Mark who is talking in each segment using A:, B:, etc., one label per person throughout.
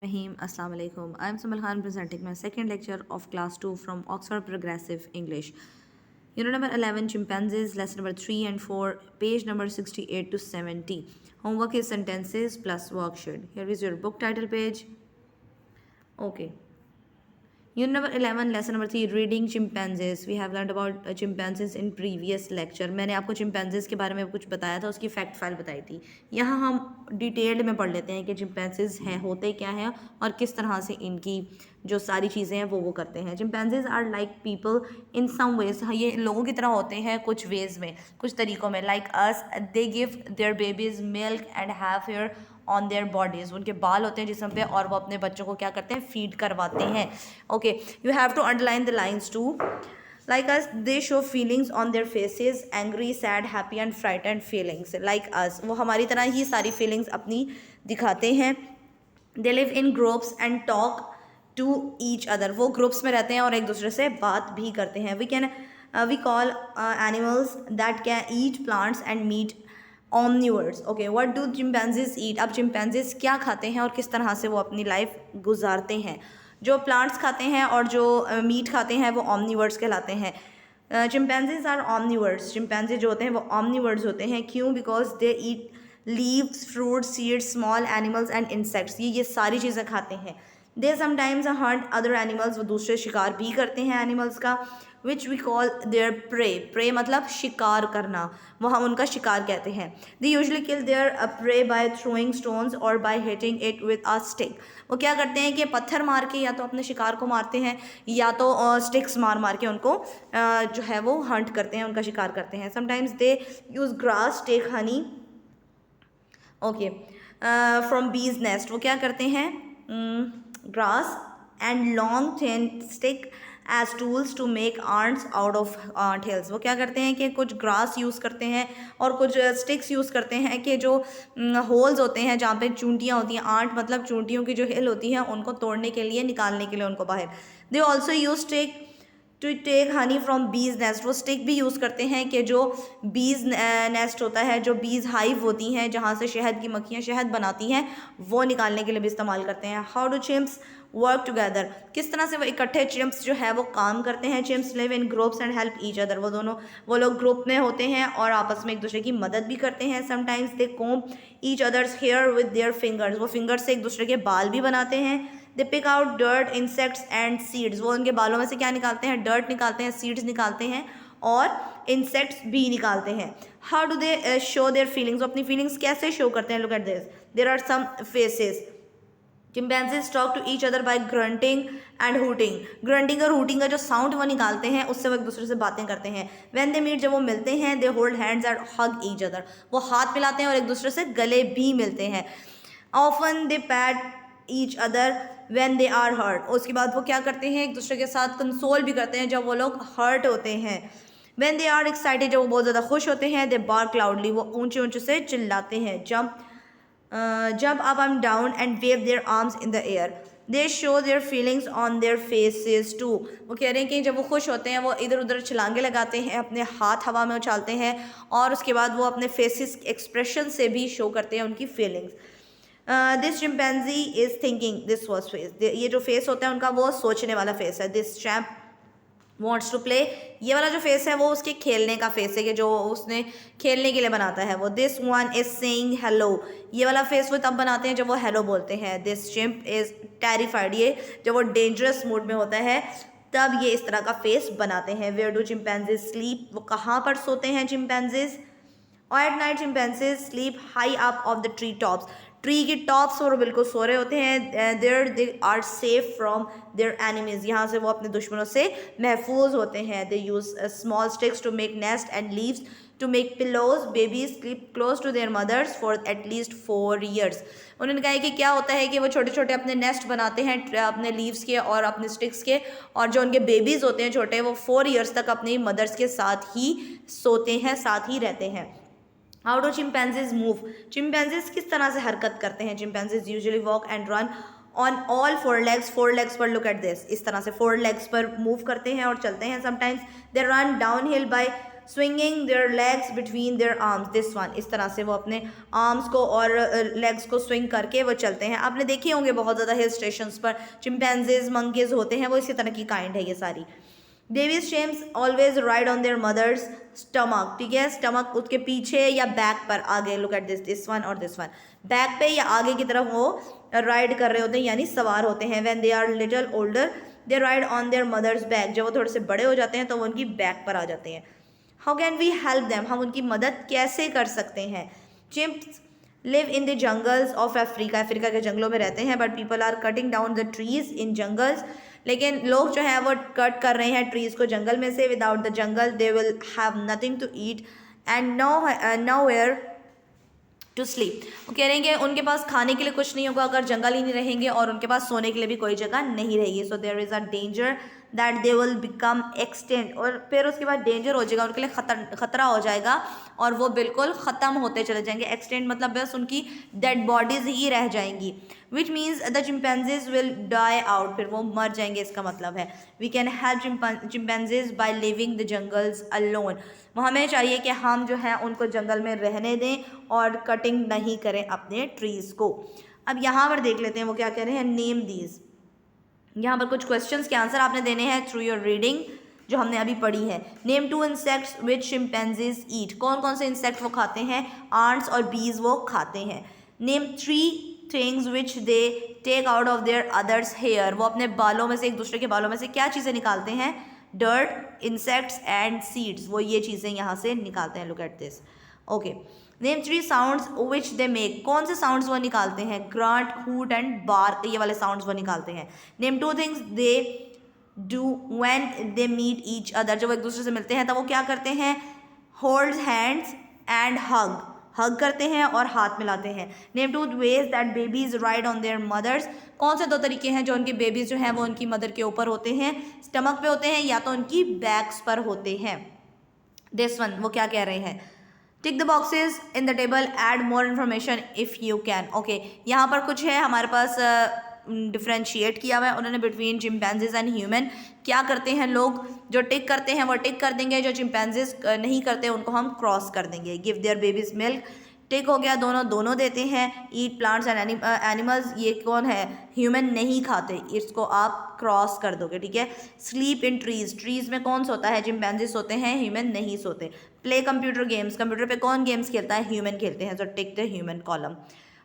A: Rahim, Assalamu alaikum. I am Sumal Khan presenting my second lecture of class 2 from Oxford Progressive English. Unit number 11 Chimpanzees, lesson number 3 and 4, page number 68 to 70. Homework is sentences plus worksheet. Here is your book title page. Okay. Unit number 11 lesson number 3 reading chimpanzees. We have learned about chimpanzees in previous lecture. मैंने आपको chimpanzees के बारे में कुछ बताया था, उसकी fact file बताई थी. यहाँ हम डिटेल्ड में पढ़ लेते हैं कि chimpanzees हैं, होते क्या हैं और किस तरह से इनकी जो सारी चीज़ें हैं वो करते हैं. Chimpanzees are like people in some ways. हाँ, ये लोगों की तरह होते हैं कुछ वेज में, कुछ तरीक़ों में. Like us, they give their babies milk and have hair on their bodies. उनके बाल होते हैं जिसम पे और वो अपने बच्चों को क्या करते हैं, फीड करवाते हैं. Okay, you have to underline the lines to. Like us, they show feelings on their faces, angry, sad, happy and frightened feelings. Like us, वो हमारी तरह ही सारी feelings अपनी दिखाते हैं. They live in groups and talk to each other. वो groups में रहते हैं और एक दूसरे से बात भी करते हैं. We call animals that can eat plants and meat omnivores. Okay, what do chimpanzees eat. अब चिंपैंजीज क्या खाते हैं और किस तरह से वो अपनी लाइफ गुजारते हैं. जो प्लांट्स खाते हैं और जो मीट खाते हैं वो omnivores कहलाते हैं. Chimpanzees are omnivores. चिंपैंजी जो होते हैं वो omnivores होते हैं. क्यों? Because they eat leaves, fruit, seeds, small animals and insects. ये सारी चीज़ें खाते हैं. They sometimes hunt other animals. वो दूसरे शिकार भी करते हैं एनिमल्स का. Which we call their prey. Prey मतलब शिकार करना, वो हम उनका शिकार कहते हैं. They usually kill their prey by throwing stones और by hitting it with a stick. वो क्या करते हैं कि पत्थर मार के या तो अपने शिकार को मारते हैं या तो स्टिक्स मार मार के उनको जो है वो हंट करते हैं, उनका शिकार करते हैं. Sometimes they use grass, take honey. Okay, from bees nest. वो क्या करते हैं, grass and long thin stick as tools to make arts out of tails. वो क्या करते हैं कि कुछ ग्रास यूज़ करते हैं और कुछ स्टिक्स यूज़ करते हैं कि जो होल्स होते हैं जहाँ पे चूंटियाँ होती हैं. आर्ट मतलब चूंटियों की जो हिल होती है उनको तोड़ने के लिए, निकालने के लिए उनको बाहर. They also use take to take honey from bees nest. वो स्टिक भी यूज़ करते हैं कि जो बीज नेस्ट होता है, जो बीज हाइव होती हैं जहाँ से शहद की मक्खियाँ शहद बनाती हैं, वो निकालने के लिए भी इस्तेमाल करते हैं. How do chimps work together. किस तरह से वो इकट्ठे चिम्प्स जो है वो काम करते हैं. Chimps live in groups and help each other. वो लोग ग्रुप में होते हैं और आपस में एक दूसरे की मदद भी करते हैं. Sometimes they comb each others hair with their fingers. वो फिंगर्स से एक दूसरे के बाल भी बनाते हैं. They pick out dirt, insects and seeds. वो उनके बालों में से क्या निकालते हैं, डर्ट निकालते हैं, सीड्स निकालते हैं और इंसेक्ट्स भी निकालते हैं. How do they show their feelings. अपनी फीलिंग्स कैसे शो करते हैं. Look at this, there are some faces. Chimpanzees talk to each other by grunting and hooting. Grunting और हूटिंग का जो साउंड वो निकालते हैं उससे वो एक दूसरे से बातें करते हैं. व्हेन दे मीट, जब वो मिलते हैं, they hold hands and hug each other. वो हाथ मिलाते हैं और एक दूसरे से गले भी मिलते हैं. Often they pat each other when they are hurt. उसके बाद वो क्या करते हैं, एक दूसरे के साथ कंसोल भी करते हैं जब वो लोग हर्ट होते हैं. व्हेन दे आर एक्साइटेड, जब वो बहुत ज़्यादा खुश होते हैं, दे बार्क लाउडली. वो ऊंचे ऊंचे से चिल्लाते हैं. जब up and down and wave their arms in the air. They show their feelings on their faces too. वो कह रहे हैं कि जब वो खुश होते हैं वो इधर उधर छलांगे लगाते हैं, अपने हाथ हवा में उछालते हैं और उसके बाद वो अपने फेसेस एक्सप्रेशन से भी शो करते हैं उनकी feelings. This chimpanzee is thinking. This was face. ये जो फेस होता है उनका वो सोचने वाला फेस है. This champ wants to play. ये वाला जो फेस है वो उसके खेलने का फेस है कि जो उसने खेलने के लिए बनाता है वो. This one is saying hello. ये वाला फेस वो तब बनाते हैं जब वो हेलो बोलते हैं. This chimp is terrified. ये जब वो डेंजरस मूड में होता है तब ये इस तरह का फेस बनाते हैं. Where do chimpanzees sleep. वो कहाँ पर सोते हैं चिंपैंजीज. और at night chimpanzees sleep high up of the tree tops. Tree की टॉप्स पर बिल्कुल सो रहे होते हैं. There they are safe from their enemies. यहाँ से वो अपने दुश्मनों से महफूज होते हैं. They use small sticks to make nest and leaves to make pillows. Babies sleep close to their mothers for at least 4 years. उन्होंने कहा है कि क्या होता है कि वो छोटे छोटे अपने नेस्ट बनाते हैं अपने लीव्स के और अपने स्टिक्स के, और जो उनके बेबीज़ होते हैं छोटे वो 4 years तक अपनी मदर्स के साथ ही सोते हैं, साथ ही रहते हैं. How do chimpanzees move. Chimpanzees किस तरह से हरकत करते हैं. Chimpanzees usually walk and run on all 4 legs. 4 legs पर लुक एट दिस. इस तरह से 4 legs पर मूव करते हैं और चलते हैं. Sometimes they run down hill by swinging their legs between their arms, this one, इस तरह से वो अपने आर्म्स को और लेग्स को स्विंग करके वो चलते हैं। आपने देखे होंगे बहुत ज़्यादा हिल स्टेशंस पर चिंपैंजीज मंकीज होते हैं, वो इसी तरह की काइंड है ये सारी। Babies chimps always ride on their mothers stomach, ठीक है, स्टमक उसके पीछे या बैक पर, आगे, लुक एट दिस वन और दिस वन, बैक पे या आगे की तरफ वो राइड कर रहे होते हैं यानी सवार होते हैं। When they are little older they ride on their mother's back, जब वो थोड़े से बड़े हो जाते हैं तो वो उनकी बैक पर आ जाते हैं। How can we help them, हम उनकी मदद कैसे कर सकते हैं। Chimps live in the jungles of Africa, Africa के जंगलों में रहते हैं, but people are cutting down the trees in jungles, लेकिन लोग जो है वो कट कर रहे हैं ट्रीज को जंगल में से। Without the jungle they will have nothing to eat and nowhere to sleep. वो कह रहे हैं कि उनके पास खाने के लिए कुछ नहीं होगा अगर जंगल ही नहीं रहेंगे, और उनके पास सोने के लिए भी कोई जगह नहीं रहेगी। So there is a danger that they will become extinct, और फिर उसके बाद डेंजर हो जाएगा, उनके लिए खतरा हो जाएगा और वो बिल्कुल ख़त्म होते चले जाएंगे। एक्सटेंट मतलब बस उनकी डेड बॉडीज ही रह जाएंगी। Which means the chimpanzees will die out, फिर वो मर जाएंगे, इसका मतलब है। We can help chimpanzees by living the jungles alone, हमें चाहिए कि हम जो है उनको जंगल में रहने दें और कटिंग नहीं करें अपने ट्रीज़ को। अब यहाँ पर देख लेते हैं वो क्या कह रहे हैं, नेम दीज। यहाँ पर कुछ क्वेश्चंस के आंसर आपने देने हैं थ्रू योर रीडिंग जो हमने अभी पढ़ी है। नेम 2 इंसेक्ट्स विच चिंपैंजीज ईट, कौन कौन से इंसेक्ट वो खाते हैं, आंट्स और बीज वो खाते हैं। Name 3 things which they take out of their others hair, वो अपने बालों में से, एक दूसरे के बालों में से क्या चीज़ें निकालते हैं, डर्ट, इंसेक्ट्स एंड सीड्स, वो ये चीज़ें यहाँ से निकालते हैं। Look at this, okay. Name 3 sounds which they make, कौन से साउंड्स वो निकालते हैं, ग्रांट, हूट एंड बार, ये वाले साउंड्स वो निकालते हैं। Name 2 things they do when they meet each other, जब वो एक दूसरे से मिलते हैं तब वो क्या करते हैं, होल्ड हैंड्स एंड हग करते हैं और हाथ मिलाते हैं। Name 2 ways that babies ride on their mothers, कौन से 2 तरीके हैं जो उनके बेबीज जो हैं वो उनकी मदर के ऊपर होते हैं, स्टमक पे होते हैं या तो उनकी बैक्स पर होते हैं। दिस वन, वो क्या कह रहे हैं, tick the boxes in the table, add more information if you can. Okay, यहाँ पर कुछ है हमारे पास डिफ्रेंशिएट किया हुआ है उन्होंने बिटवीन चिंपैंजीज एंड ह्यूमन। क्या करते हैं लोग, जो टिक करते हैं वो टिक कर देंगे, जो चिंपैंजीज नहीं करते उनको हम क्रॉस कर देंगे। गिव देयर बेबीज मिल्क, टिक हो गया, दोनों देते हैं। ईट प्लांट्स एंड एनिमल्स, ये कौन है, ह्यूमन नहीं खाते, इसको आप क्रॉस कर दोगे, ठीक है। स्लीप इन ट्रीज, ट्रीज में कौन सोता है, चिंपैंजीज सोते हैं, ह्यूमन नहीं सोते। प्ले कंप्यूटर गेम्स, कंप्यूटर पे कौन गेम्स खेलता है, ह्यूमन खेलते हैं, so tick the human column.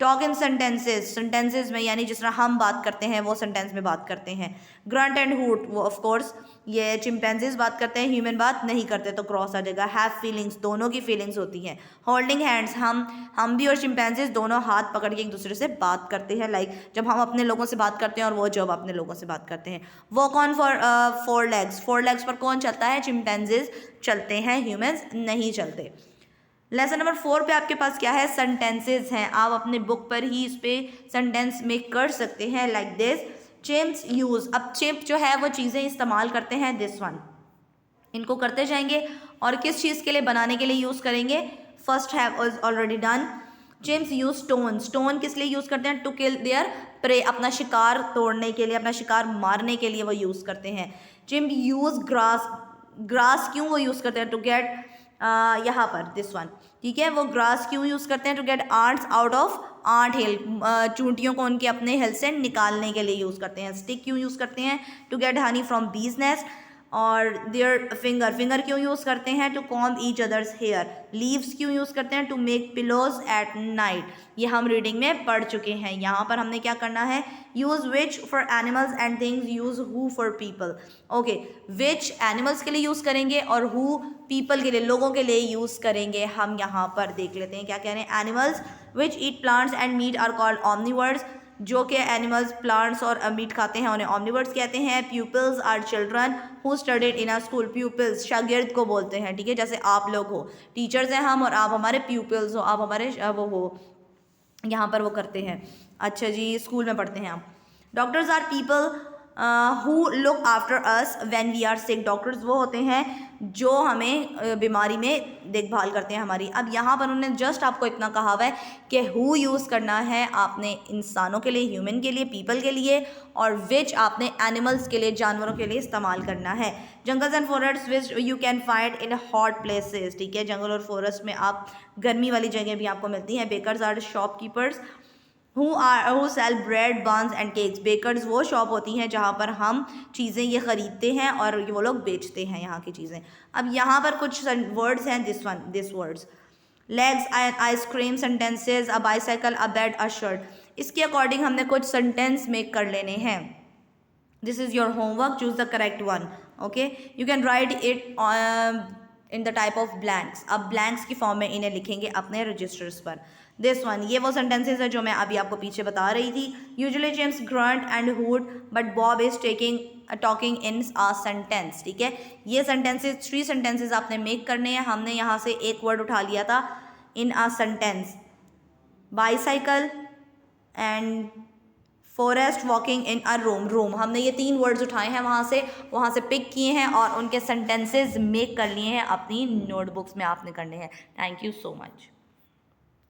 A: Talk in sentences, sentences में यानी जिस तरह हम बात करते हैं वो सेंटेंस में बात करते हैं। ग्रंट एंड हूट, वो ऑफ कोर्स ये चिंपैंजीज बात करते हैं, ह्यूमन बात नहीं करते, तो क्रॉस आ जाएगा। हैव फीलिंग्स, दोनों की फीलिंग्स होती हैं। होल्डिंग हैंड्स, हम भी और चिंपैंजीज दोनों हाथ पकड़ के एक दूसरे से बात करते हैं, लाइक जब हम अपने लोगों से बात करते हैं और वो जब अपने लोगों से बात करते हैं। Walk on for 4 legs, 4 legs पर कौन चलता है, चिंपैंजीज चलते हैं, ह्यूमन्स नहीं चलते। लेसन नंबर 4 पे आपके पास क्या है, सेंटेंसेस हैं, आप अपने बुक पर ही इस पे सेंटेंस मेक कर सकते हैं, लाइक दिस। चिम्प्स यूज़, अब चिम्प जो है वो चीज़ें इस्तेमाल करते हैं, दिस वन, इनको करते जाएंगे और किस चीज़ के लिए, बनाने के लिए यूज़ करेंगे। First have is already done. Chimps use stone, stone किस लिए यूज़ करते हैं, टू किल देयर प्रे, अपना शिकार तोड़ने के लिए, अपना शिकार मारने के लिए वो यूज़ करते हैं। चिम्प यूज़ ग्रास, ग्रास क्यों वो यूज़ करते हैं, टू गेट, यहाँ पर दिस वन, ठीक है, वो ग्रास क्यों यूज़ करते हैं, to get ants out of ant hill, चूंटियों को उनके अपने हिल से निकालने के लिए यूज़ करते हैं। स्टिक क्यों यूज़ करते हैं, to get honey from bees nest. और देयर फिंगर क्यों यूज़ करते हैं, to comb each others hair. Leaves क्यों यूज़ करते हैं, to make pillows at night, ये हम रीडिंग में पढ़ चुके हैं। यहाँ पर हमने क्या करना है, use which for animals and things, use who for people. Okay, which animals के लिए यूज़ करेंगे और हु पीपल के लिए, लोगों के लिए यूज़ करेंगे। हम यहाँ पर देख लेते हैं क्या कह रहे हैं। Animals which eat plants and meat are called omnivores, जो कि एनिमल्स प्लांट्स और मीट खाते हैं उन्हें ऑमनीवर्ड्स कहते हैं। Pupils are children who studied in a school, pupils शागिर्द को बोलते हैं, ठीक है, जैसे आप लोग हो, टीचर्स हैं हम और आप हमारे प्यूपिल्स हो, आप हमारे वो हो, यहाँ पर वो करते हैं, अच्छा जी, स्कूल में पढ़ते हैं आप। Doctors are people who look after us when we are sick, doctors वो होते हैं जो हमें बीमारी में देखभाल करते हैं हमारी। अब यहाँ पर उन्होंने जस्ट आपको इतना कहा हुआ है कि हु यूज़ करना है आपने इंसानों के लिए, ह्यूमन के लिए, पीपल के लिए, और विच आपने एनिमल्स के लिए, जानवरों के लिए इस्तेमाल करना है। Jungles and forest which you can find in hot places, ठीक है, जंगल और फॉरेस्ट में आप गर्मी वाली जगह भी आपको मिलती हैं। Bakers are shopkeepers who sell bread buns and cakes, bakers वो शॉप होती हैं जहाँ पर हम चीज़ें ये ख़रीदते हैं और वो लोग बेचते हैं यहाँ की चीज़ें। अब यहाँ पर कुछ वर्ड्स हैं, this words legs, ice cream, sentences, a bicycle, a bed, a shirt. इसके अकॉर्डिंग हमने कुछ सेंटेंस मेक कर लेने हैं। This is your homework, choose the correct one. Okay, you can write it in the type of blanks. अब blanks की form में इन्हें लिखेंगे अपने रजिस्टर्स पर। दिस वन, ये वो सेंटेंसेज है जो मैं अभी आपको पीछे बता रही थी। Usually James grunt and hood but Bob is talking in a sentence, ठीक है। ये सेंटेंसेज 3 सेंटेंसेज आपने मेक करने हैं। हमने यहाँ से एक वर्ड उठा लिया था in a sentence, bicycle and forest, walking in a room. हमने ये 3 वर्ड्स उठाए हैं वहाँ से पिक किए हैं और उनके सेंटेंसेज मेक कर लिए हैं, अपनी नोटबुक्स में आपने करने हैं। Thank you so much.